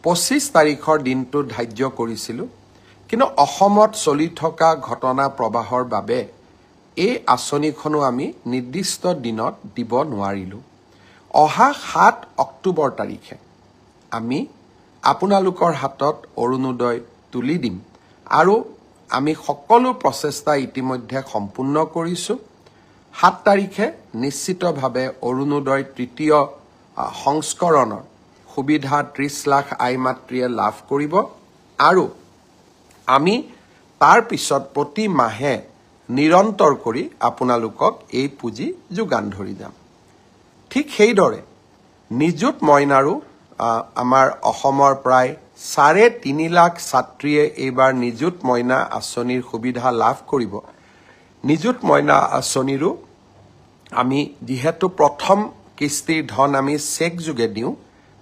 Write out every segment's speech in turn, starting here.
25 তাৰিখৰ দিনটো ধাৰ্য কৰিছিলোঁ কিন্তু অসমত চলি থকা ঘটনা প্ৰবাহৰ বাবে এই আঁচনিখনো আমি নিৰ্দিষ্ট দিনত দিব নোৱাৰিলোঁ অহা 7 অক্টোবৰ তাৰিখে আমি আপোনালোকৰ হাতত অৰুণোদয় তুলি দিম আৰু আমি সকলো প্ৰচেষ্টা ইতিমধ্যে সম্পূৰ্ণ কৰিছোঁ 7 তাৰিখে নিশ্চিতভাৱে অৰুণোদয় তৃতীয় সংস্কৰণৰ সুবিধা 30 লাখ আই মাতৃয়ে লাভ কৰিব আৰু আমি তাৰ পিছত প্ৰতি মাহে নিৰন্তৰ কৰি আপোনালোকক এই পুঁজি যোগান ধৰি যাম ঠিক সেইদৰে নিযুত মইনাৰো আমাৰ অসমৰ প্ৰায় 3.5 লাখ ছাত্ৰীয়ে এইবাৰ নিযুত মইনা আঁচনিৰ সুবিধা লাভ কৰিব নিযুত মইনা আঁচনিৰো আমি যিহেতু প্ৰথম কিস্তিৰ ধন আমি চেক যোগে দিওঁ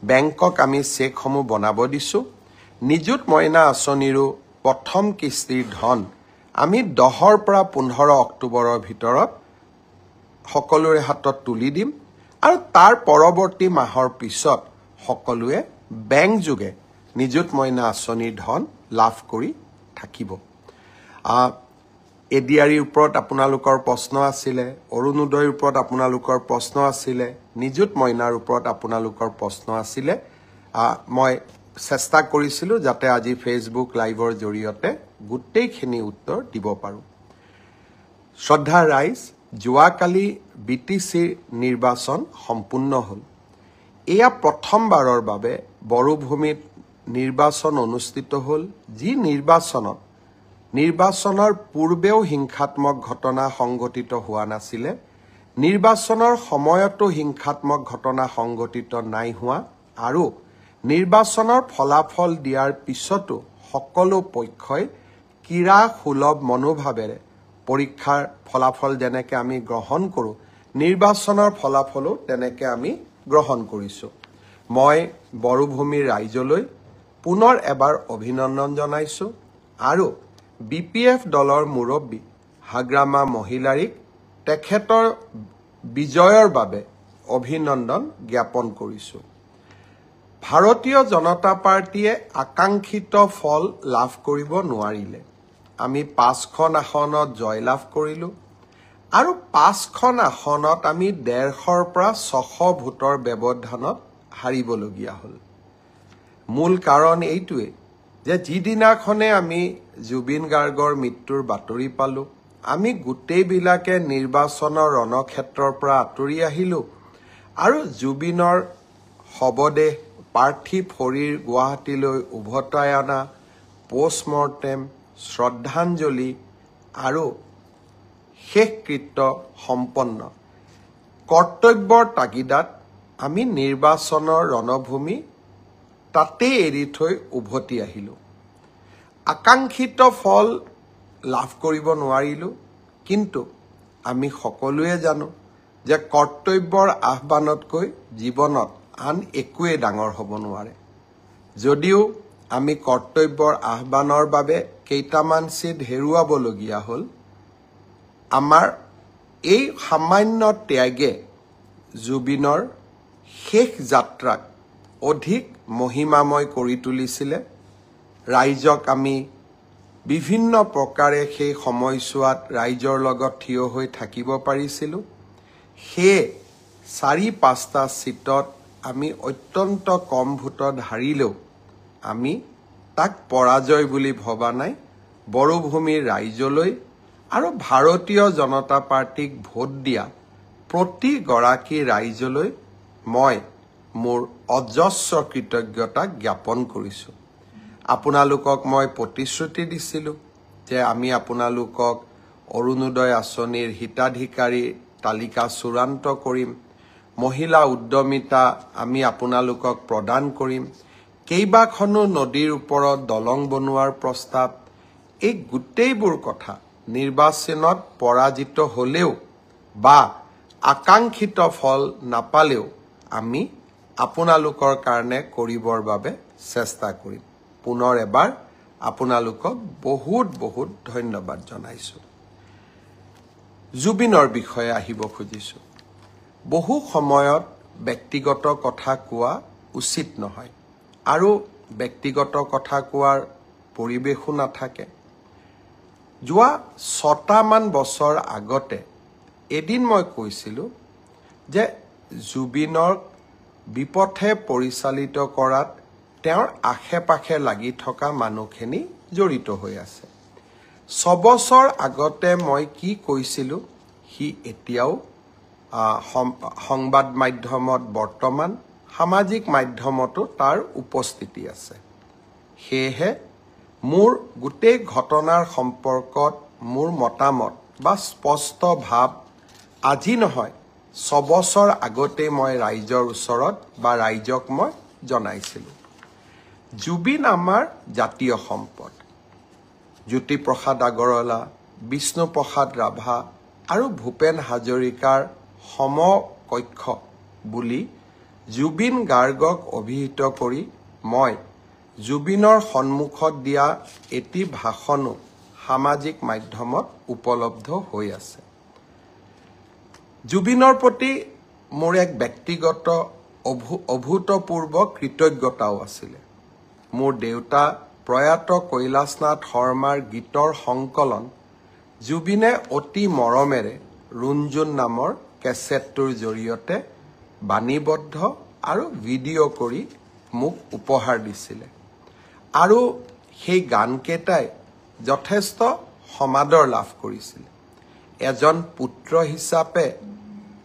বেংকক আমি চেকসমূহ বনাব দিছোঁ নিযুত মইনা আঁচনিৰো প্ৰথম কিস্তিৰ ধন আমি 10 পৰা 15 অক্টোবৰৰ ভিতৰত সকলোৰে হাতত তুলি দিম আৰু তাৰ পৰৱৰ্তী মাহৰ পিছত সকলোৱে বেংক যোগে নিযুত মইনা আঁচনিৰ ধন লাভ কৰি থাকিব এডিআৰিৰ ওপৰত আপোনালোকৰ প্ৰশ্ন আছিলে অৰুণোদয়ৰ ওপৰত আপোনালোকৰ প্ৰশ্ন আছিলে নিযুত মইনাৰ ওপৰত আপোনালোকৰ প্ৰশ্ন আছিলে মই চেষ্টা কৰিছিলোঁ যাতে আজি ফেচবুক লাইভৰ জৰিয়তে গোটেইখিনি উত্তৰ দিব পাৰোঁ শ্ৰদ্ধা ৰাইজ যোৱাকালি বিটিচিৰ নিৰ্বাচন সম্পূৰ্ণ হ'ল এয়া প্ৰথমবাৰৰ বাবে বড়োভূমিত নিৰ্বাচন অনুষ্ঠিত হ'ল যি নিৰ্বাচনৰ পূৰ্বেও হিংসাত্মক ঘটনা সংঘটিত হোৱা নাছিলে নিৰ্বাচনৰ সময়তো হিংসাত্মক ঘটনা সংঘটিত নাই হোৱা আৰু নিৰ্বাচনৰ ফলাফল দিয়াৰ পিছতো সকলো পক্ষই কিৰা সুলভ মনোভাৱেৰে পৰীক্ষাৰ ফলাফল যেনেকৈ আমি গ্ৰহণ কৰোঁ নিৰ্বাচনৰ ফলাফলো তেনেকৈ আমি গ্ৰহণ কৰিছোঁ মই বড়োভূমিৰ ৰাইজলৈ পুনৰ এবাৰ অভিনন্দন জনাইছোঁ আৰু বিপিএফ দলৰ মুৰব্বী হাগ্ৰামা মহিলাৰীক তেখেতৰ বিজয়ৰ বাবে অভিনন্দন জ্ঞাপন কৰিছোঁ ভাৰতীয় জনতা পাৰ্টিয়ে আকাংক্ষিত ফল লাভ কৰিব নোৱাৰিলে আমি 5খন আসনত জয়লাভ কৰিলোঁ আৰু 5খন আসনত আমি 150ৰ পৰা 600 ভোটৰ ব্যৱধানত হাৰিবলগীয়া হ'ল মূল কাৰণ এইটোৱে যে যিদিনাখনে আমি জুবিন গাৰ্গৰ মৃত্যুৰ বাতৰি পালোঁ আমি গোটেইবিলাকে নিৰ্বাচনৰ ৰণক্ষেত্ৰৰ পৰা আঁতৰি আহিলোঁ আৰু জুবিনৰ শৱদেহ পাৰ্থিৱ শৰীৰ গুৱাহাটীলৈ উভতাই অনা পোষ্টমৰ্টেম শ্ৰদ্ধাঞ্জলি আৰু শেষকৃত্য সম্পন্ন কৰ্তব্যৰ তাগিদাত আমি নিৰ্বাচনৰ ৰণভূমি তাতেই এৰি থৈ উভতি আহিলোঁ আকাংক্ষিত ফল লাভ কৰিব নোৱাৰিলোঁ কিন্তু আমি সকলোৱে জানো যে কৰ্তব্যৰ আহ্বানতকৈ জীৱনত আন একোৱে ডাঙৰ হ'ব নোৱাৰে যদিও আমি কৰ্তব্যৰ আহ্বানৰ বাবে কেইটামান চিট হেৰুৱাবলগীয়া হ'ল আমাৰ এই সামান্য ত্যাগে জুবিনৰ শেষ যাত্ৰাক অধিক মহিমাময় কৰি তুলিছিলে ৰাইজক আমি বিভিন্ন প্ৰকাৰে সেই সময়ছোৱাত ৰাইজৰ লগত থিয় হৈ থাকিব পাৰিছিলোঁ সেয়ে 4-5টা চিটত আমি অত্যন্ত কম ভোটত হাৰিলেও আমি তাক পৰাজয় বুলি ভবা নাই বড়োভূমিৰ ৰাইজলৈ আৰু ভাৰতীয় জনতা পাৰ্টিক ভোট দিয়া প্ৰতিগৰাকী ৰাইজলৈ মই মোৰ অজস্ৰ কৃতজ্ঞতা জ্ঞাপন কৰিছোঁ আপোনালোকক মই প্ৰতিশ্ৰুতি দিছিলোঁ যে আমি আপোনালোকক অৰুণোদয় আঁচনিৰ হিতাধিকাৰী তালিকা চূড়ান্ত কৰিম মহিলা উদ্যমিতা আমি আপোনালোকক প্ৰদান কৰিম কেইবাখনো নদীৰ ওপৰত দলং বনোৱাৰ প্ৰস্তাৱ এই গোটেইবোৰ কথা নিৰ্বাচনত পৰাজিত হ'লেও বা আকাংক্ষিত ফল নাপালেও আমি আপোনালোকৰ কাৰণে কৰিবৰ বাবে চেষ্টা কৰিম পুনৰ এবাৰ আপোনালোকক বহুত বহুত ধন্যবাদ জনাইছোঁ জুবিনৰ বিষয়ে আহিব খুজিছোঁ বহু সময়ত ব্যক্তিগত কথা কোৱা উচিত নহয় আৰু ব্যক্তিগত কথা কোৱাৰ পৰিৱেশো নাথাকে। যোৱা 6টামান বছৰ আগতে এদিন মই কৈছিলোঁ যে জুবিনক বিপথে পৰিচালিত কৰাত তেওঁৰ আশে-পাশে লাগি থকা মানুহখিনি জড়িত হৈ আছে। 6 বছৰ আগতে মই কি কৈছিলোঁ সি এতিয়াও সংবাদ মাধ্যমত বৰ্তমান সামাজিক মাধ্যমতো তাৰ উপস্থিতি আছে। সেয়েহে মোৰ গোটেই ঘটনাৰ সম্পৰ্কত মোৰ মতামত বা স্পষ্ট ভাৱ আজি নহয় 6 বছৰ আগতে মই ৰাইজৰ ওচৰত বা ৰাইজক মই জনাইছিলোঁ। জুবিন আমাৰ জাতীয় সম্পদ। জ্যোতিপ্ৰসাদ আগৰৱালা, বিষ্ণুপ্ৰসাদ ৰাভা আৰু ভূপেন হাজৰিকাৰ সমকক্ষ বুলি জুবিন গাৰ্গক অভিহিত কৰি মই জুবিনৰ সন্মুখত দিয়া এটি ভাষণো সামাজিক মাধ্যমত উপলব্ধ হৈ আছে। জুবিনৰ প্ৰতি মোৰ এক ব্যক্তিগত অভূতপূৰ্ব কৃতজ্ঞতাও আছিলে। মোৰ দেউতা প্ৰয়াত কৈলাশনাথ শৰ্মাৰ গীতৰ সংকলন জুবিনে অতি মৰমেৰে ৰুণজুন নামৰ কেছেটটোৰ জৰিয়তে বাণীবদ্ধ আৰু ভিডিঅ' কৰি মোক উপহাৰ দিছিলে। আৰু সেই গানকেইটাই যথেষ্ট সমাদৰ লাভ কৰিছিল। এজন পুত্ৰ হিচাপে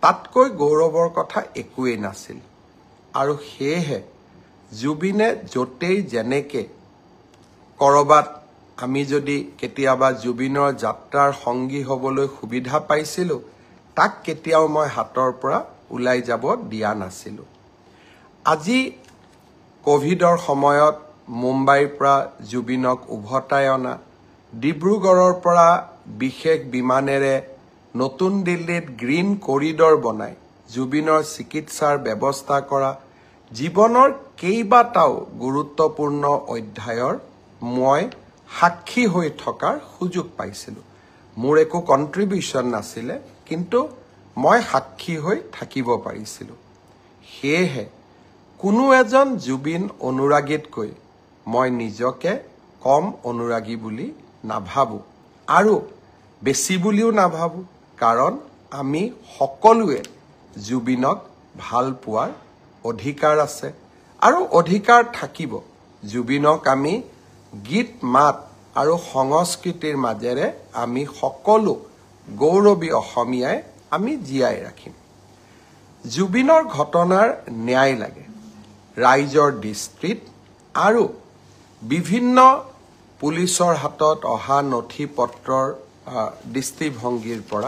তাতকৈ গৌৰৱৰ কথা একোৱেই নাছিল। আৰু সেয়েহে জুবিনে য'তেই যেনেকে কৰবাত আমি যদি কেতিয়াবা জুবিনৰ যাত্ৰাৰ সংগী হ'বলৈ সুবিধা পাইছিলোঁ, তাক কেতিয়াও মই হাতৰ পৰা ওলাই যাব দিয়া নাছিলোঁ। আজি কোভিডৰ সময়ত মুম্বাইৰ পৰা জুবিনক উভতাই অনা, ডিব্ৰুগড়ৰ পৰা বিশেষ বিমানেৰে নতুন দিল্লীত গ্ৰীণ কৰিডৰ বনাই জুবিনৰ চিকিৎসাৰ ব্যৱস্থা কৰা, জীৱনৰ কেইবাটাও গুৰুত্বপূৰ্ণ অধ্যায়ৰ মই সাক্ষী হৈ থকাৰ সুযোগ পাইছিলোঁ। মোৰ একো কণ্ট্ৰিবিউশ্যন নাছিলে, কিন্তু মই সাক্ষী হৈ থাকিব পাৰিছিলোঁ। সেয়েহে কোনো এজন জুবিন অনুৰাগীতকৈ মই নিজকে কম অনুৰাগী বুলি নাভাবোঁ আৰু বেছি বুলিও নাভাবোঁ, কাৰণ আমি সকলোৱে জুবিনক ভাল পোৱাৰ অধিকাৰ আছে আৰু অধিকাৰ থাকিব। জুবিনক আমি গীত মাত আৰু সংস্কৃতিৰ মাজেৰে আমি সকলো গৌৰৱী অসমীয়াই আমি জীয়াই ৰাখিম। জুবিনৰ ঘটনাৰ ন্যায় লাগে। ৰাইজৰ দৃষ্টিত আৰু বিভিন্ন পুলিচৰ হাতত অহা নথি পত্ৰৰ দৃষ্টিভংগীৰ পৰা